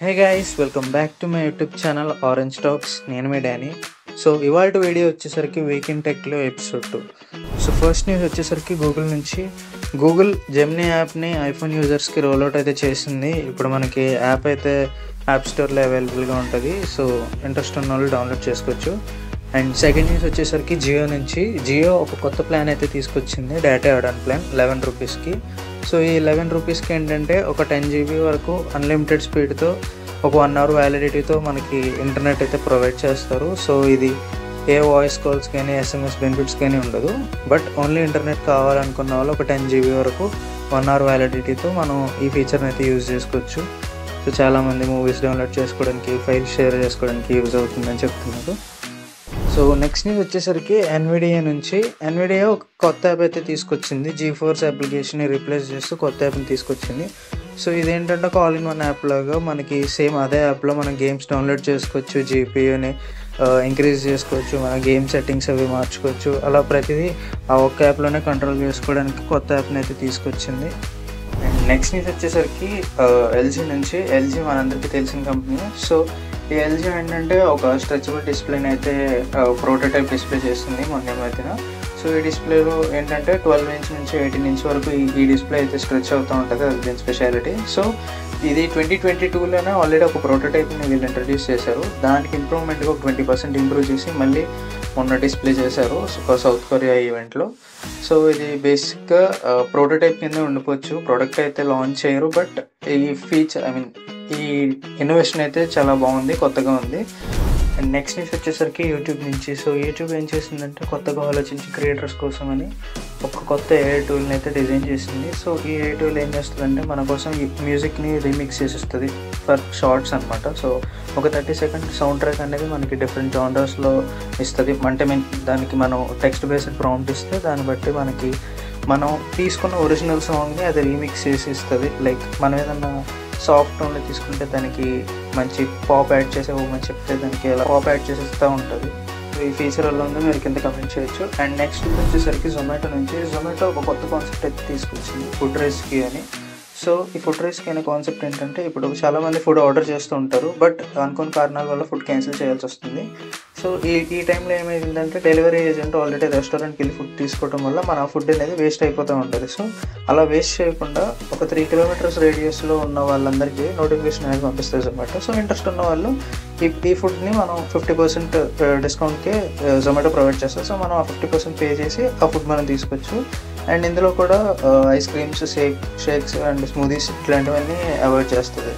Hey guys, welcome back to my YouTube channel Orange Talks. నేను మీ Danny. So ఇవాళ video వచ్చేసరికి week in టెక్లో ఎపిసోడ్ 2. సో ఫస్ట్ న్యూస్ వచ్చేసరికి Google నుంచి గూగుల్ జెమినీ యాప్ని ఐఫోన్ యూజర్స్కి రోల్అవుట్ అయితే చేసింది. ఇప్పుడు మనకి యాప్ అయితే యాప్ స్టోర్లో అవైలబుల్గా ఉంటుంది. సో ఇంట్రెస్ట్ ఉన్న వాళ్ళు డౌన్లోడ్ చేసుకోవచ్చు. అండ్ సెకండ్ న్యూస్ వచ్చేసరికి జియో నుంచి ఒక కొత్త ప్లాన్ అయితే తీసుకొచ్చింది, డేటా యాడ్ ఆన్ ప్లాన్ 11 రూపీస్కి. సో ఈ 11 రూపీస్కి ఏంటంటే ఒక 10 GB వరకు అన్లిమిటెడ్ స్పీడ్తో ఒక 1 hour వ్యాలిడిటీతో మనకి ఇంటర్నెట్ అయితే ప్రొవైడ్ చేస్తారు. సో ఇది ఏ వాయిస్ కాల్స్ కానీ SMS బెనిఫిట్స్ కానీ ఉండదు. బట్ ఓన్లీ ఇంటర్నెట్ కావాలనుకున్న వాళ్ళు ఒక 10 GB వరకు 1 hour వ్యాలిడిటీతో మనం ఈ ఫీచర్ని అయితే యూజ్ చేసుకోవచ్చు. సో చాలామంది మూవీస్ డౌన్లోడ్ చేసుకోవడానికి, ఫైల్స్ షేర్ చేసుకోవడానికి యూజ్ అవుతుందని చెప్తున్నారు. సో నెక్స్ట్ న్యూస్ వచ్చేసరికి ఎన్విడియా నుంచి ఒక కొత్త యాప్ అయితే తీసుకొచ్చింది. జీఫోర్స్ అప్లికేషన్ని రీప్లేస్ చేస్తూ కొత్త యాప్ని తీసుకొచ్చింది. సో ఇదేంటంటే కాల్ ఇన్ వన్ యాప్ లాగా మనకి సేమ్ అదే యాప్లో మనం గేమ్స్ డౌన్లోడ్ చేసుకోవచ్చు, జీపీయూని ఇంక్రీజ్ చేసుకోవచ్చు, మన గేమ్ సెట్టింగ్స్ అవి మార్చుకోవచ్చు. అలా ప్రతిదీ ఆ ఒక్క యాప్లోనే కంట్రోల్ చేసుకోవడానికి కొత్త యాప్ని అయితే తీసుకొచ్చింది. అండ్ నెక్స్ట్ న్యూస్ వచ్చేసరికి ఎల్జీ నుంచి మనందరికీ తెలిసిన కంపెనీ. సో ఈ ఎల్జీ ఏంటంటే ఒక స్ట్రెచబుల్ డిస్ప్లేని అయితే ప్రోటోటైప్ డిస్ప్లే చేస్తుంది మొన్న మధ్యన. సో ఈ డిస్ప్లేలో ఏంటంటే 12 inch నుంచి 18 inch వరకు ఈ డిస్ప్లే అయితే స్ట్రెచ్ అవుతూ ఉంటుంది. అది దీని స్పెషాలిటీ. సో ఇది 2022లోనే ఆల్రెడీ ఒక ప్రోటోటైప్ని వీళ్ళు ఇంట్రడ్యూస్ చేశారు. దానికి ఇంప్రూవ్మెంట్గా ఒక 20% ఇంప్రూవ్ చేసి మళ్ళీ మొన్న డిస్ప్లే చేశారు సౌత్ కొరియా ఈవెంట్లో. సో ఇది బేసిక్గా ప్రోటోటైప్ కింద ఉండిపోవచ్చు, ప్రోడక్ట్ అయితే లాంచ్ చేయరు. బట్ ఈ ఫీచర్ ఈ ఇన్నోవేషన్ అయితే చాలా బాగుంది, కొత్తగా ఉంది. అండ్ నెక్స్ట్ న్యూస్ వచ్చేసరికి యూట్యూబ్ నుంచి. సో యూట్యూబ్ ఏం చేసిందంటే కొత్తగా ఆలోచించి క్రియేటర్స్ కోసం అని ఒక కొత్త AI టూల్ని అయితే డిజైన్ చేసింది. సో ఈ AI టూల్ ఏం చేస్తుందంటే మన కోసం ఈ మ్యూజిక్ని రీమిక్స్ చేసిస్తుంది ఫర్ షార్ట్స్ అనమాట. సో ఒక 30 second సౌండ్ ట్రాక్ అనేది మనకి డిఫరెంట్ జానర్స్లో ఇస్తుంది. అంటే దానికి మనం టెక్స్ట్ బేస్డ్ ప్రాంప్ట్ ఇస్తే దాన్ని బట్టి మనం తీసుకున్న ఒరిజినల్ సాంగ్ని అది రీమిక్స్ చేసి ఇస్తుంది. లైక్ మనం ఏదన్నా సాఫ్ట్ టోన్లో తీసుకుంటే దానికి మంచి పాప్ యాడ్ చేసేమని చెప్తే దానికి అలా పాప్ యాడ్ చేసేస్తూ ఉంటుంది. ఈ ఫీచర్ వల్ల ఉందో మీరు కింద కమెంట్ చేయొచ్చు. అండ్ నెక్స్ట్ వచ్చేసరికి జొమాటో ఒక కొత్త కాన్సెప్ట్ అయితే తీసుకొచ్చింది, ఫుడ్ రెస్క్యూ అని. సో ఈ ఫుడ్ రెస్క్యూ అనే కాన్సెప్ట్ ఏంటంటే ఇప్పుడు చాలామంది ఫుడ్ ఆర్డర్ చేస్తూ ఉంటారు, బట్ అనుకోని కారణాల వల్ల ఫుడ్ క్యాన్సిల్ చేయాల్సి వస్తుంది. సో ఈ టైంలో ఏమైందంటే డెలివరీ ఏజెంట్ ఆల్రెడీ రెస్టారెంట్కి వెళ్ళి ఫుడ్ తీసుకోవడం వల్ల మన ఫుడ్ అనేది వేస్ట్ అయిపోతూ ఉంటుంది. సో అలా వేస్ట్ చేయకుండా ఒక 3 kilometers రేడియస్లో ఉన్న వాళ్ళందరికీ నోటిఫికేషన్ అనేది పంపిస్తుంది జొమాటో. సో ఇంట్రెస్ట్ ఉన్న వాళ్ళు ఈ ఫుడ్ని మనం 50% డిస్కౌంట్కే జొమాటో ప్రొవైడ్ చేస్తారు. సో మనం ఆ 50% పే చేసి ఆ ఫుడ్ మనం తీసుకోవచ్చు. అండ్ ఇందులో కూడా ice creams, shakes and smoothies ఇట్లాంటివన్నీ అవాయిడ్ చేస్తుంది.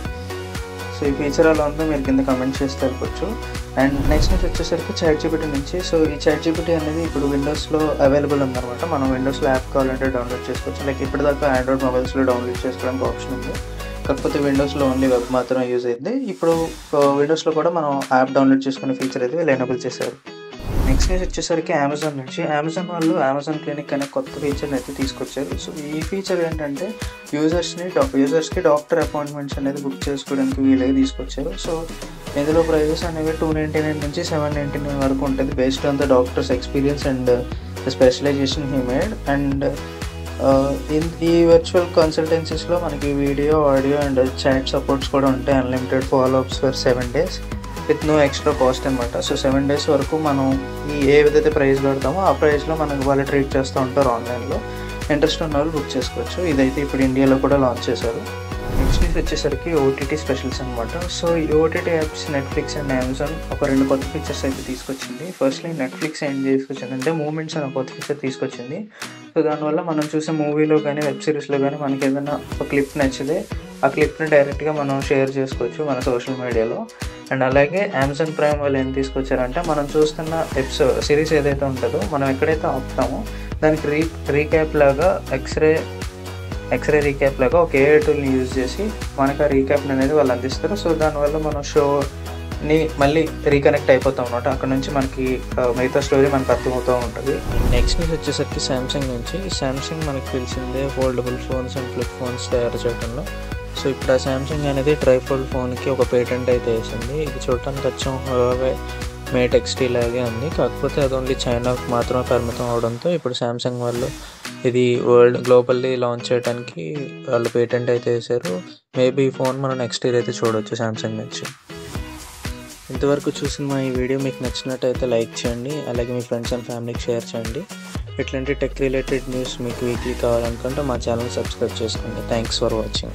సో ఈ ఫీచర్ అలా ఉందో మీరు కింద కమెంట్ చేసి తెలుపొచ్చు. అండ్ నెక్స్ట్ నుంచి వచ్చేసరికి ChatGPT నుంచి. సో ఈ ChatGPT అనేది ఇప్పుడు విండోస్లో అవైలబుల్ ఉందన్నమాట. మనం విండోస్లో యాప్ కావాలంటే డౌన్లోడ్ చేసుకోవచ్చు. లైక్ ఇప్పటిదాకా ఆండ్రాయిడ్ మొబైల్స్లో డౌన్లోడ్ చేసుకోవడానికి ఆప్షన్ ఉంది, కాకపోతే విండోస్లో ఓన్లీ వెబ్ మాత్రం యూజ్ అయింది. ఇప్పుడు విండోస్లో కూడా మనం యాప్ డౌన్లోడ్ చేసుకునే ఫీచర్ అయితే వీళ్ళు ఎనేబుల్ చేశారు. నెక్స్ట్ న్యూస్ వచ్చేసరికి అమెజాన్ నుంచి. అమెజాన్ వాళ్ళు అమెజాన్ క్లినిక్ అనే కొత్త ఫీచర్ని అయితే తీసుకొచ్చారు. సో ఈ ఫీచర్ ఏంటంటే యూజర్స్కి డాక్టర్ అపాయింట్మెంట్స్ అనేది బుక్ చేసుకోవడానికి వీళ్ళకి తీసుకొచ్చారు. సో ఇందులో ప్రైజెస్ అనేవి $299 నుంచి $799 వరకు ఉంటుంది, based on the doctors experience and specialization he made. And ఈ వర్చువల్ కన్సల్టెన్సీస్లో మనకి video, audio and chat supports కూడా ఉంటాయి. Unlimited follow ups for 7 days with no extra cost అనమాట. సో 7 days వరకు మనం ఏదైతే ప్రైస్ పెడతామో ఆ ప్రైస్లో మనకు వాళ్ళు ట్రీట్ చేస్తూ ఉంటారు ఆన్లైన్లో. ఇంట్రెస్ట్ ఉన్న వాళ్ళు బుక్ చేసుకోవచ్చు. ఇదైతే ఇప్పుడు ఇండియాలో కూడా లాంచ్ చేశారు. నెక్స్ట్ న్యూస్ వచ్చేసరికి OTT స్పెషల్స్ అనమాట. సో ఈ OTT apps Netflix and Amazon ఒక 2 కొత్త ఫీచర్స్ అయితే తీసుకొచ్చింది. ఫస్ట్లీ నెట్ఫ్లిక్స్ ఏం తీసుకొచ్చిందంటే మూమెంట్స్ అనే కొత్త ఫీచర్ తీసుకొచ్చింది. సో దానివల్ల మనం చూసే మూవీలో కానీ వెబ్ సిరీస్లో కానీ మనకి ఏదైనా ఒక క్లిప్ నచ్చితే ఆ క్లిప్ని డైరెక్ట్గా మనం షేర్ చేసుకోవచ్చు మన సోషల్ మీడియాలో. అండ్ అలాగే అమెజాన్ ప్రైమ్ వాళ్ళు ఏం తీసుకొచ్చారంటే మనం చూస్తున్న సిరీస్ ఏదైతే ఉంటుందో మనం ఎక్కడైతే ఆపుతామో దానికి రీక్యాప్ లాగా ఎక్స్రే రీక్యాప్ లాగా ఒక AI టూల్ని యూజ్ చేసి మనకు ఆ రీక్యాప్ని అనేది వాళ్ళు అందిస్తారు. సో దానివల్ల మనం షోని మళ్ళీ రీకనెక్ట్ అయిపోతాం అనమాట. అక్కడ నుంచి మనకి మిగతా స్టోరీ మనకు అర్థమవుతూ ఉంటుంది. నెక్స్ట్ న్యూస్ వచ్చేసరికి సామ్సంగ్ నుంచి. సామ్సంగ్ మనకు తెలిసిందే foldable phones and flip phones తయారు చేయడంలో. సో ఇప్పుడు ఆ సామ్సంగ్ అనేది ట్రైఫోల్డ్ ఫోన్కి ఒక పేటెంట్ అయితే వేసింది. ఇది చూడటానికి వచ్చాం హువావే మేట్ XT లాగే ఉంది, కాకపోతే అది ఓన్లీ చైనాకు మాత్రమే పరిమితం అవడంతో ఇప్పుడు సామ్సంగ్ వాళ్ళు ఇది గ్లోబల్లీ లాంచ్ చేయడానికి వాళ్ళు పేటెంట్ అయితే వేశారు. మేబీ ఈ ఫోన్ మనం నెక్స్ట్ ఇయర్ అయితే చూడవచ్చు సామ్సంగ్ నుంచి. ఇంతవరకు చూసిన మా ఈ వీడియో మీకు నచ్చినట్టయితే లైక్ చేయండి, అలాగే మీ ఫ్రెండ్స్ అండ్ ఫ్యామిలీకి షేర్ చేయండి. ఇట్లాంటి టెక్ రిలేటెడ్ న్యూస్ మీకు వీక్లీ కావాలనుకుంటే మా ఛానల్ సబ్స్క్రైబ్ చేసుకోండి. Thanks for watching.